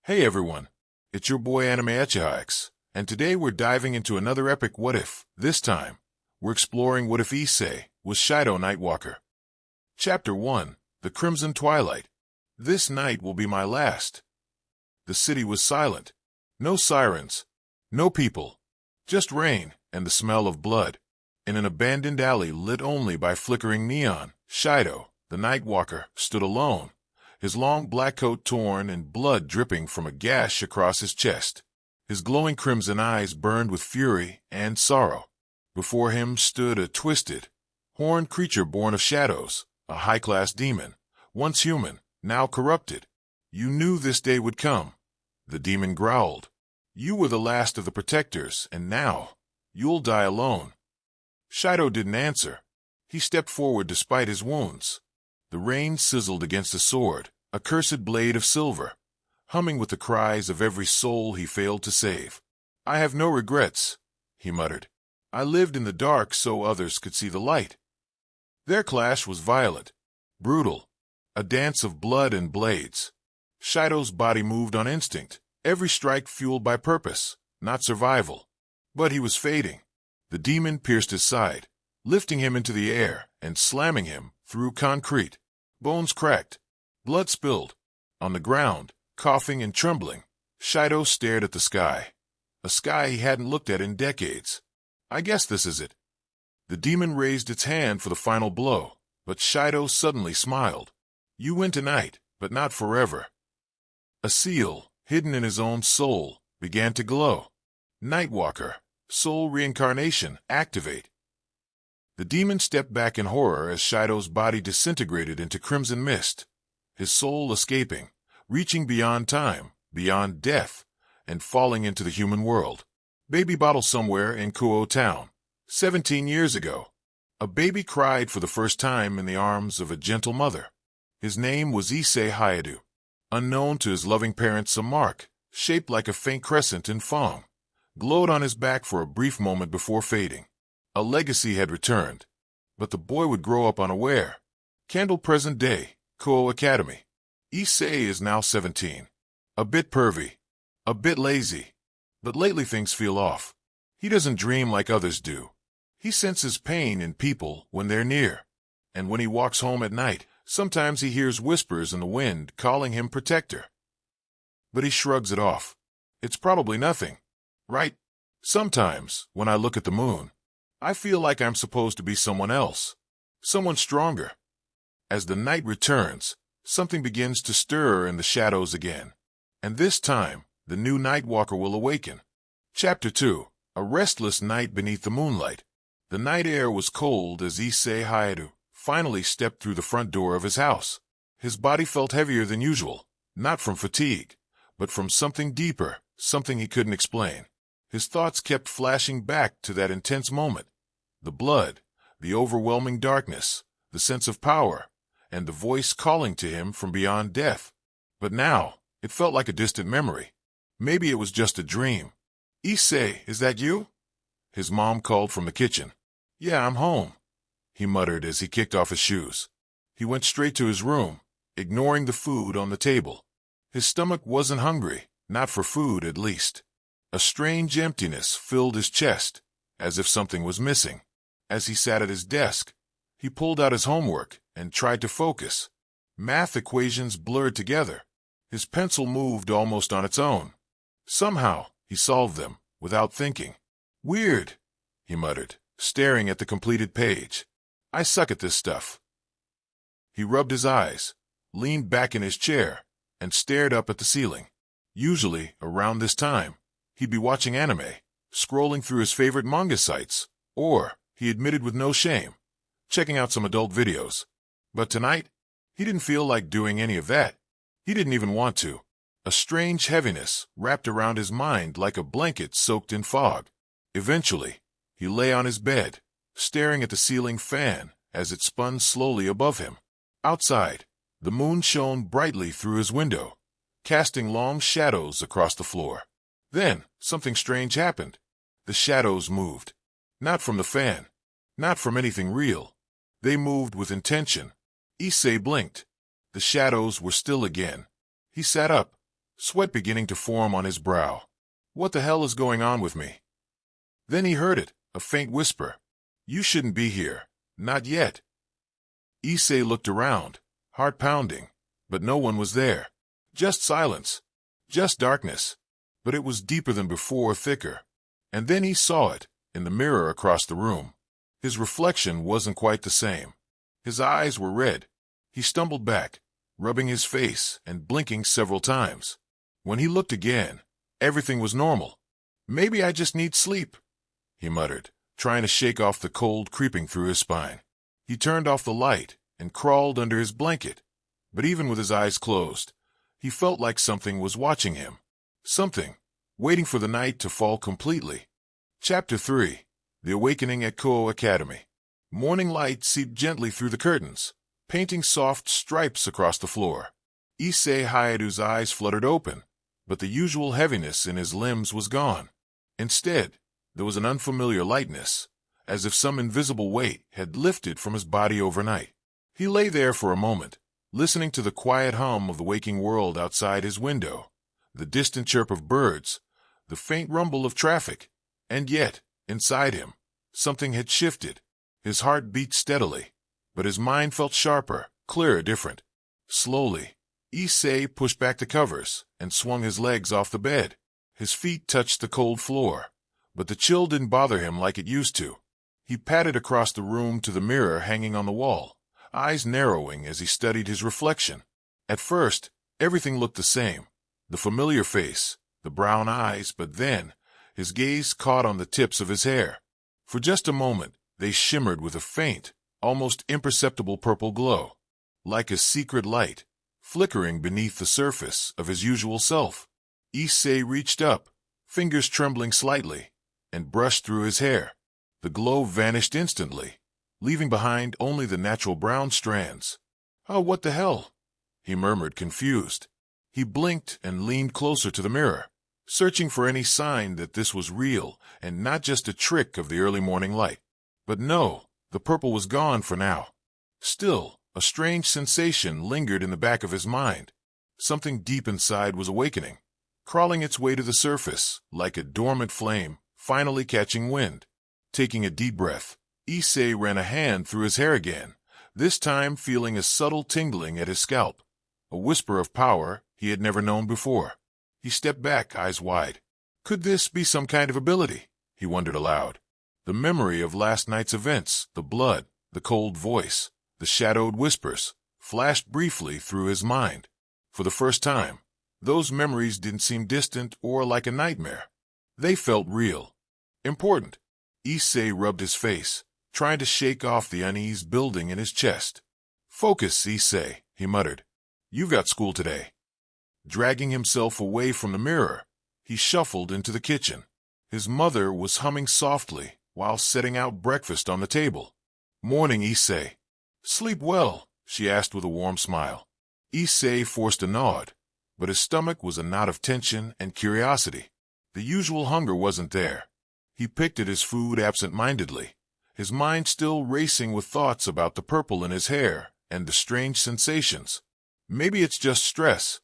Hey everyone, it's your boy Anime Echihikes, and today we're diving into another epic what if. This time, we're exploring what if Issei was Shido Nightwalker. Chapter 1, The Crimson Twilight. This night will be my last. The city was silent. No sirens, no people, just rain and the smell of blood. In an abandoned alley lit only by flickering neon, Shido, the Nightwalker, stood alone, his long black coat torn and blood dripping from a gash across his chest. His glowing crimson eyes burned with fury and sorrow. Before him stood a twisted, horned creature born of shadows, a high-class demon, once human, now corrupted. You knew this day would come. The demon growled. You were the last of the protectors, and now, you'll die alone. Shido didn't answer. He stepped forward despite his wounds. The rain sizzled against his sword, a cursed blade of silver, humming with the cries of every soul he failed to save. I have no regrets, he muttered. I lived in the dark so others could see the light. Their clash was violent, brutal, a dance of blood and blades. Shido's body moved on instinct, every strike fueled by purpose, not survival. But he was fading. The demon pierced his side, lifting him into the air and slamming him through concrete. Bones cracked. Blood spilled. On the ground, coughing and trembling, Shido stared at the sky. A sky he hadn't looked at in decades. I guess this is it. The demon raised its hand for the final blow, but Shido suddenly smiled. You win tonight, but not forever. A seal, hidden in his own soul, began to glow. Nightwalker, soul reincarnation, activate. The demon stepped back in horror as Shido's body disintegrated into crimson mist, his soul escaping, reaching beyond time, beyond death, and falling into the human world. Baby bottle somewhere in Kuo Town. 17 years ago, a baby cried for the first time in the arms of a gentle mother. His name was Issei Hayadu. Unknown to his loving parents, a mark, shaped like a faint crescent in Fong, glowed on his back for a brief moment before fading. A legacy had returned, but the boy would grow up unaware. Candle present day, Kuo Academy. Issei is now 17. A bit pervy, a bit lazy, but lately things feel off. He doesn't dream like others do. He senses pain in people when they're near, and when he walks home at night, sometimes he hears whispers in the wind calling him protector. But he shrugs it off. It's probably nothing, right? Sometimes, when I look at the moon, I feel like I'm supposed to be someone else, someone stronger. As the night returns, something begins to stir in the shadows again. And this time, the new Nightwalker will awaken. Chapter 2, A Restless Night Beneath the Moonlight. The night air was cold as Issei Hayadu finally stepped through the front door of his house. His body felt heavier than usual, not from fatigue, but from something deeper, something he couldn't explain. His thoughts kept flashing back to that intense moment. The blood, the overwhelming darkness, the sense of power, and the voice calling to him from beyond death. But now, it felt like a distant memory. Maybe it was just a dream. Issei, is that you? His mom called from the kitchen. Yeah, I'm home, he muttered as he kicked off his shoes. He went straight to his room, ignoring the food on the table. His stomach wasn't hungry, not for food at least. A strange emptiness filled his chest, as if something was missing. As he sat at his desk, he pulled out his homework and tried to focus. Math equations blurred together. His pencil moved almost on its own. Somehow, he solved them, without thinking. Weird, he muttered, staring at the completed page. I suck at this stuff. He rubbed his eyes, leaned back in his chair, and stared up at the ceiling. Usually, around this time, he'd be watching anime, scrolling through his favorite manga sites, or, he admitted with no shame, checking out some adult videos. But tonight, he didn't feel like doing any of that. He didn't even want to. A strange heaviness wrapped around his mind like a blanket soaked in fog. Eventually, he lay on his bed, staring at the ceiling fan as it spun slowly above him. Outside, the moon shone brightly through his window, casting long shadows across the floor. Then, something strange happened. The shadows moved. Not from the fan. Not from anything real. They moved with intention. Issei blinked. The shadows were still again. He sat up, sweat beginning to form on his brow. What the hell is going on with me? Then he heard it, a faint whisper. You shouldn't be here. Not yet. Issei looked around, heart pounding, but no one was there. Just silence. Just darkness. But it was deeper than before, thicker. And then he saw it, in the mirror across the room. His reflection wasn't quite the same. His eyes were red. He stumbled back, rubbing his face and blinking several times. When he looked again, everything was normal. Maybe I just need sleep, he muttered, trying to shake off the cold creeping through his spine. He turned off the light and crawled under his blanket. But even with his eyes closed, he felt like something was watching him. Something, waiting for the night to fall completely. Chapter 3. The Awakening at Kuo Academy. Morning light seeped gently through the curtains, painting soft stripes across the floor. Issei Hayadu's eyes fluttered open, but the usual heaviness in his limbs was gone. Instead, there was an unfamiliar lightness, as if some invisible weight had lifted from his body overnight. He lay there for a moment, listening to the quiet hum of the waking world outside his window, the distant chirp of birds, the faint rumble of traffic, and yet, inside him, something had shifted. His heart beat steadily, but his mind felt sharper, clearer, different. Slowly, Issei pushed back the covers and swung his legs off the bed. His feet touched the cold floor, but the chill didn't bother him like it used to. He padded across the room to the mirror hanging on the wall, eyes narrowing as he studied his reflection. At first, everything looked the same, the familiar face, the brown eyes, but then, his gaze caught on the tips of his hair. For just a moment, they shimmered with a faint, almost imperceptible purple glow, like a secret light, flickering beneath the surface of his usual self. Issei reached up, fingers trembling slightly, and brushed through his hair. The glow vanished instantly, leaving behind only the natural brown strands. "Oh, what the hell?" he murmured, confused. He blinked and leaned closer to the mirror, searching for any sign that this was real and not just a trick of the early morning light. But no, the purple was gone for now. Still, a strange sensation lingered in the back of his mind. Something deep inside was awakening, crawling its way to the surface, like a dormant flame, finally catching wind. Taking a deep breath, Issei ran a hand through his hair again, this time feeling a subtle tingling at his scalp, a whisper of power he had never known before. He stepped back, eyes wide. Could this be some kind of ability? He wondered aloud. The memory of last night's events, the blood, the cold voice, the shadowed whispers, flashed briefly through his mind. For the first time, those memories didn't seem distant or like a nightmare. They felt real. Important. Issei rubbed his face, trying to shake off the unease building in his chest. "Focus, Issei," he muttered. "You've got school today." Dragging himself away from the mirror, he shuffled into the kitchen. His mother was humming softly while setting out breakfast on the table. "Morning, Issei." "Sleep well?" she asked with a warm smile. Issei forced a nod, but his stomach was a knot of tension and curiosity. The usual hunger wasn't there. He picked at his food absent-mindedly, his mind still racing with thoughts about the purple in his hair and the strange sensations. Maybe it's just stress,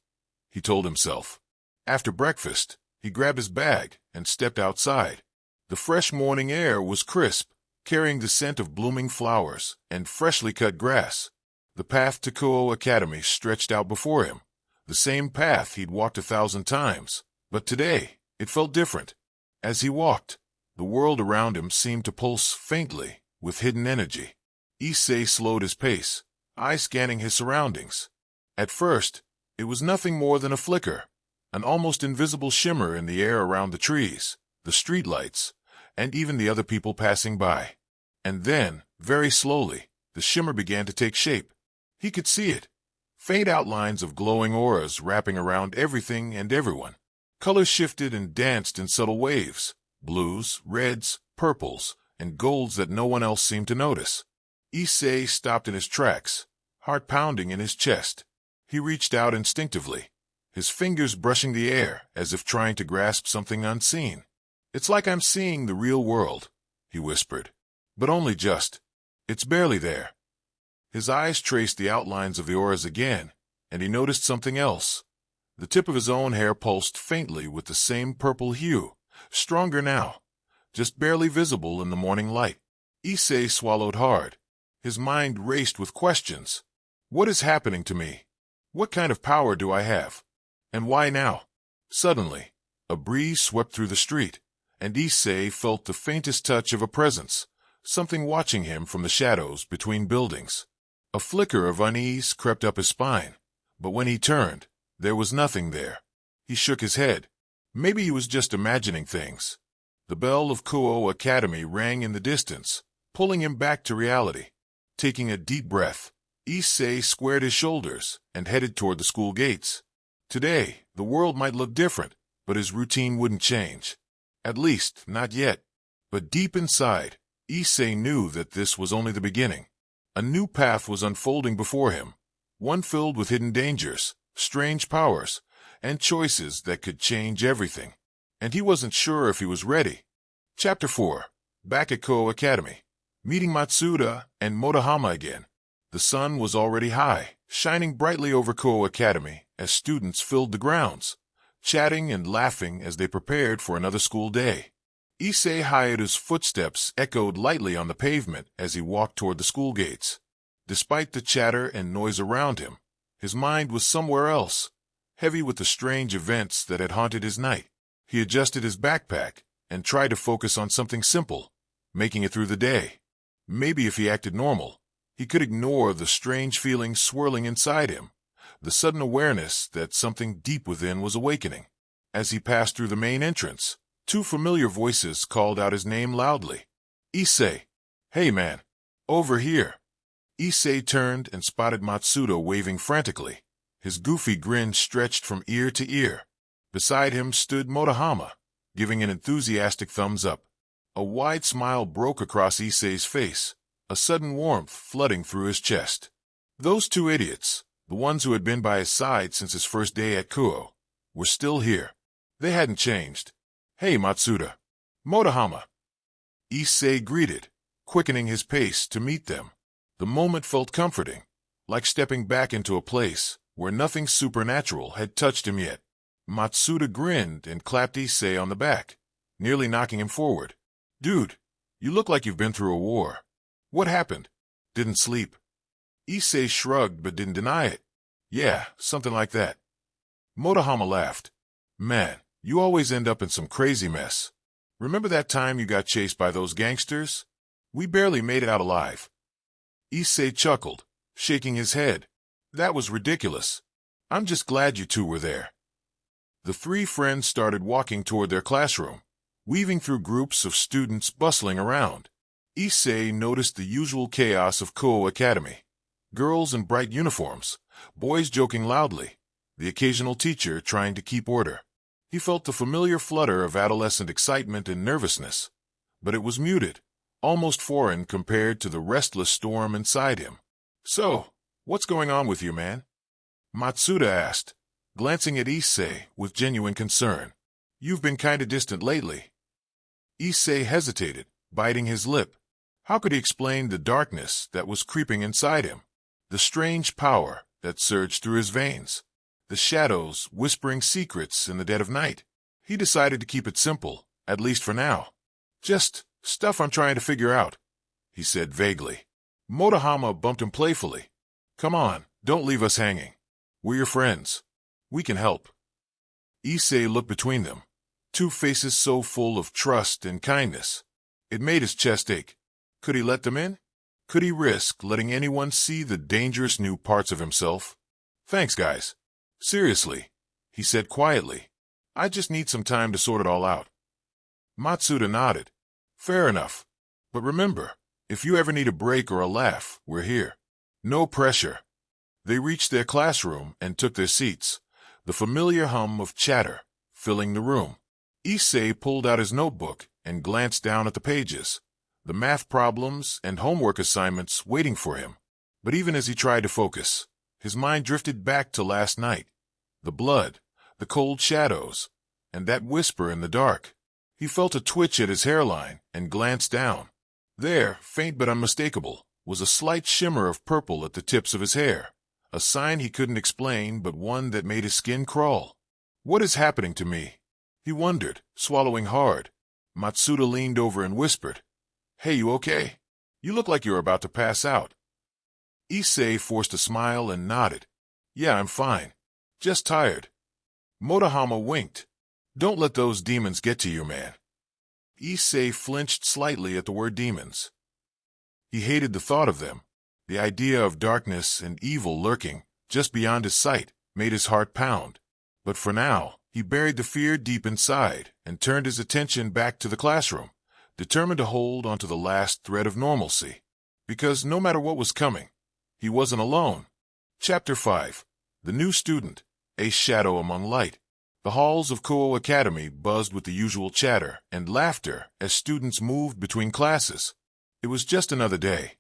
he told himself. After breakfast, he grabbed his bag and stepped outside. The fresh morning air was crisp, carrying the scent of blooming flowers and freshly cut grass. The path to Kuo Academy stretched out before him, the same path he'd walked 1,000 times, but today it felt different. As he walked, the world around him seemed to pulse faintly with hidden energy. Issei slowed his pace, eyes scanning his surroundings. At first, it was nothing more than a flicker, an almost invisible shimmer in the air around the trees, the streetlights, and even the other people passing by. And then, very slowly, the shimmer began to take shape. He could see it. Faint outlines of glowing auras wrapping around everything and everyone. Colors shifted and danced in subtle waves, blues, reds, purples, and golds that no one else seemed to notice. Issei stopped in his tracks, heart pounding in his chest. He reached out instinctively, his fingers brushing the air as if trying to grasp something unseen. "It's like I'm seeing the real world," he whispered. "But only just. It's barely there." His eyes traced the outlines of the auras again, and he noticed something else. The tip of his own hair pulsed faintly with the same purple hue, stronger now, just barely visible in the morning light. Issei swallowed hard. His mind raced with questions. What is happening to me? What kind of power do I have? And why now? Suddenly, a breeze swept through the street, and Issei felt the faintest touch of a presence, something watching him from the shadows between buildings. A flicker of unease crept up his spine, but when he turned, there was nothing there. He shook his head. Maybe he was just imagining things. The bell of Kuo Academy rang in the distance, pulling him back to reality. Taking a deep breath, Issei squared his shoulders and headed toward the school gates. Today, the world might look different, but his routine wouldn't change. At least, not yet. But deep inside, Issei knew that this was only the beginning. A new path was unfolding before him, one filled with hidden dangers, strange powers, and choices that could change everything. And he wasn't sure if he was ready. Chapter 4. Back at Kuo Academy. Meeting Matsuda and Motohama again. The sun was already high, shining brightly over Kuo Academy as students filled the grounds, chatting and laughing as they prepared for another school day. Issei Hayato's footsteps echoed lightly on the pavement as he walked toward the school gates. Despite the chatter and noise around him, his mind was somewhere else, heavy with the strange events that had haunted his night. He adjusted his backpack and tried to focus on something simple, making it through the day. Maybe if he acted normal, he could ignore the strange feelings swirling inside him, the sudden awareness that something deep within was awakening. As he passed through the main entrance, two familiar voices called out his name loudly. Issei! Hey man! Over here! Issei turned and spotted Matsuda waving frantically. His goofy grin stretched from ear to ear. Beside him stood Motohama, giving an enthusiastic thumbs up. A wide smile broke across Issei's face, a sudden warmth flooding through his chest. Those two idiots, the ones who had been by his side since his first day at Kuo, were still here. They hadn't changed. Hey, Matsuda. Motohama. Issei greeted, quickening his pace to meet them. The moment felt comforting, like stepping back into a place where nothing supernatural had touched him yet. Matsuda grinned and clapped Issei on the back, nearly knocking him forward. Dude, you look like you've been through a war. What happened? Didn't sleep? Issei shrugged but didn't deny it. Yeah, something like that. Motohama laughed. Man, you always end up in some crazy mess. Remember that time you got chased by those gangsters? We barely made it out alive. Issei chuckled, shaking his head. That was ridiculous. I'm just glad you two were there. The three friends started walking toward their classroom, weaving through groups of students bustling around. Issei noticed the usual chaos of Kuo Academy. Girls in bright uniforms, boys joking loudly, the occasional teacher trying to keep order. He felt the familiar flutter of adolescent excitement and nervousness, but it was muted, almost foreign compared to the restless storm inside him. So, what's going on with you, man? Matsuda asked, glancing at Issei with genuine concern. You've been kinda distant lately. Issei hesitated, biting his lip. How could he explain the darkness that was creeping inside him? The strange power that surged through his veins? The shadows whispering secrets in the dead of night? He decided to keep it simple, at least for now. Just stuff I'm trying to figure out, he said vaguely. Motohama bumped him playfully. Come on, don't leave us hanging. We're your friends. We can help. Issei looked between them, two faces so full of trust and kindness. It made his chest ache. Could he let them in? Could he risk letting anyone see the dangerous new parts of himself? Thanks, guys. Seriously, he said quietly. I just need some time to sort it all out. Matsuda nodded. Fair enough. But remember, if you ever need a break or a laugh, we're here. No pressure. They reached their classroom and took their seats, the familiar hum of chatter filling the room. Issei pulled out his notebook and glanced down at the pages, the math problems and homework assignments waiting for him. But even as he tried to focus, his mind drifted back to last night. The blood, the cold shadows, and that whisper in the dark. He felt a twitch at his hairline and glanced down. There, faint but unmistakable, was a slight shimmer of purple at the tips of his hair, a sign he couldn't explain but one that made his skin crawl. What is happening to me? He wondered, swallowing hard. Matsuda leaned over and whispered, "Hey, you okay? You look like you're about to pass out." Issei forced a smile and nodded. "Yeah, I'm fine. Just tired." Motohama winked. "Don't let those demons get to you, man." Issei flinched slightly at the word demons. He hated the thought of them. The idea of darkness and evil lurking just beyond his sight made his heart pound. But for now, he buried the fear deep inside and turned his attention back to the classroom, determined to hold onto the last thread of normalcy. Because no matter what was coming, he wasn't alone. Chapter 5. The New Student, a Shadow Among Light. The halls of Kuo Academy buzzed with the usual chatter and laughter as students moved between classes. It was just another day,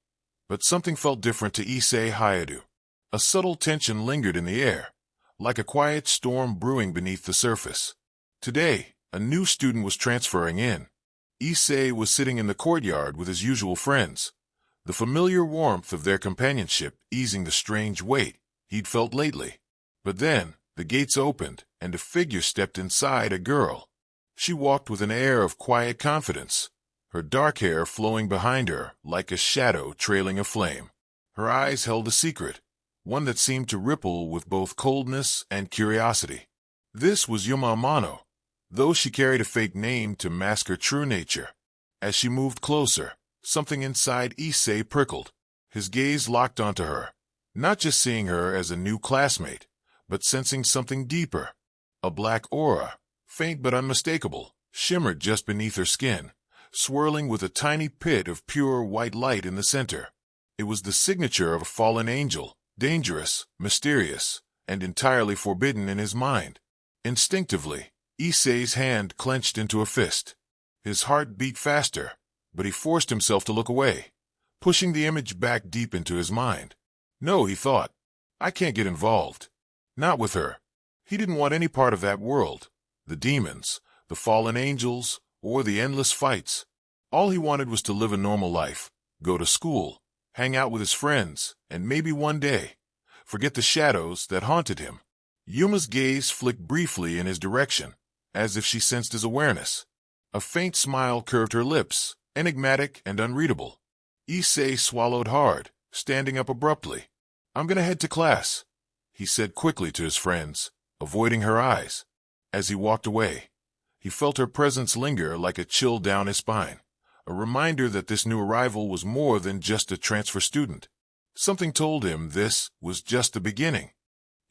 but something felt different to Issei Hayadu. A subtle tension lingered in the air, like a quiet storm brewing beneath the surface. Today, a new student was transferring in. Issei was sitting in the courtyard with his usual friends, the familiar warmth of their companionship easing the strange weight he'd felt lately. But then, the gates opened, and a figure stepped inside, a girl. She walked with an air of quiet confidence, her dark hair flowing behind her like a shadow trailing a flame. Her eyes held a secret, one that seemed to ripple with both coldness and curiosity. This was Yuma Amano, though she carried a fake name to mask her true nature. As she moved closer, something inside Issei prickled. His gaze locked onto her, not just seeing her as a new classmate, but sensing something deeper. A black aura, faint but unmistakable, shimmered just beneath her skin, swirling with a tiny pit of pure white light in the center. It was the signature of a fallen angel, dangerous, mysterious, and entirely forbidden in his mind. Instinctively, Issei's hand clenched into a fist. His heart beat faster, but he forced himself to look away, pushing the image back deep into his mind. No, he thought, I can't get involved. Not with her. He didn't want any part of that world, the demons, the fallen angels, or the endless fights. All he wanted was to live a normal life, go to school, hang out with his friends, and maybe one day, forget the shadows that haunted him. Yuma's gaze flicked briefly in his direction, as if she sensed his awareness. A faint smile curved her lips, enigmatic and unreadable. Issei swallowed hard, standing up abruptly. I'm gonna head to class, he said quickly to his friends, avoiding her eyes. As he walked away, he felt her presence linger like a chill down his spine, a reminder that this new arrival was more than just a transfer student. Something told him this was just the beginning.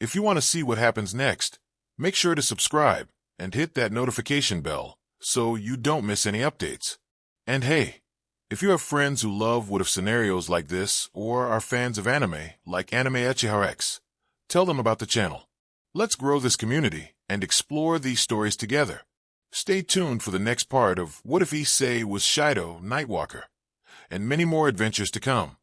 If you want to see what happens next, make sure to subscribe and hit that notification bell so you don't miss any updates. And hey, if you have friends who love what-if scenarios like this or are fans of anime like Anime Echihara, tell them about the channel. Let's grow this community and explore these stories together. Stay tuned for the next part of What If Issei Was Shido, Nightwalker, and many more adventures to come.